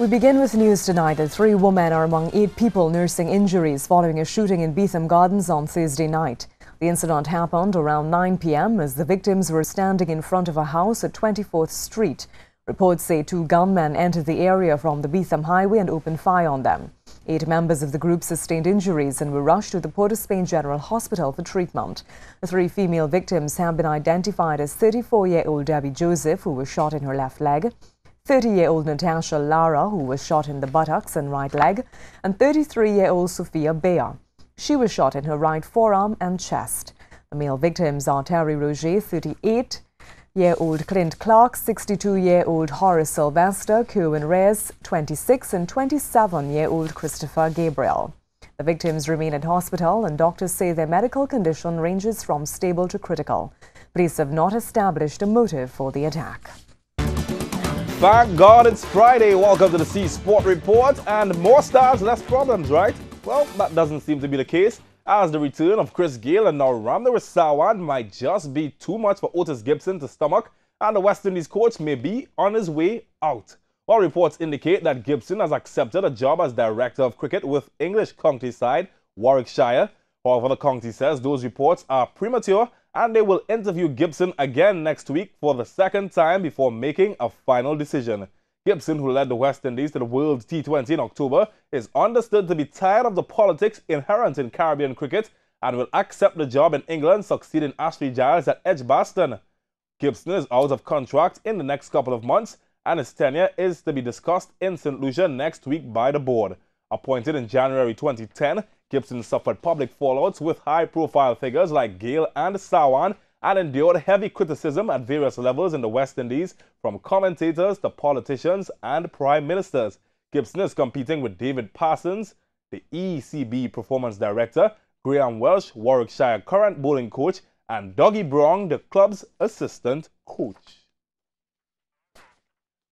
We begin with news tonight that 3 women are among 8 people nursing injuries following a shooting in Beetham Gardens on Thursday night. The incident happened around 9 p.m. as the victims were standing in front of a house at 24th Street. Reports say 2 gunmen entered the area from the Beetham Highway and opened fire on them. 8 members of the group sustained injuries and were rushed to the Port of Spain General Hospital for treatment. The 3 female victims have been identified as 34-year-old Debbie Joseph, who was shot in her left leg, 30-year-old Natasha Lara, who was shot in the buttocks and right leg, and 33-year-old Sophia Bea. She was shot in her right forearm and chest. The male victims are Terry Roger, 38-year-old Clint Clark, 62-year-old Horace Sylvester, Kerwin Reyes, 26, and 27-year-old Christopher Gabriel. The victims remain at hospital and doctors say their medical condition ranges from stable to critical. Police have not established a motive for the attack. Thank God it's Friday. Welcome to the C Sport Report. And more stars, less problems, right? Well, that doesn't seem to be the case, as the return of Chris Gayle and now Ramdar Sawan might just be too much for Otis Gibson to stomach, and the West Indies coach may be on his way out. Well, reports indicate that Gibson has accepted a job as director of cricket with English county side Warwickshire. However, the county says those reports are premature and they will interview Gibson again next week for the second time before making a final decision. Gibson, who led the West Indies to the World T20 in October, is understood to be tired of the politics inherent in Caribbean cricket and will accept the job in England, succeeding Ashley Giles at Edgbaston. Gibson is out of contract in the next couple of months, and his tenure is to be discussed in St. Lucia next week by the board. Appointed in January 2010, Gibson suffered public fallouts with high-profile figures like Gayle and Sawan and endured heavy criticism at various levels in the West Indies, from commentators to politicians and prime ministers. Gibson is competing with David Parsons, the ECB performance director, Graham Welsh, Warwickshire current bowling coach, and Dougie Brown, the club's assistant coach.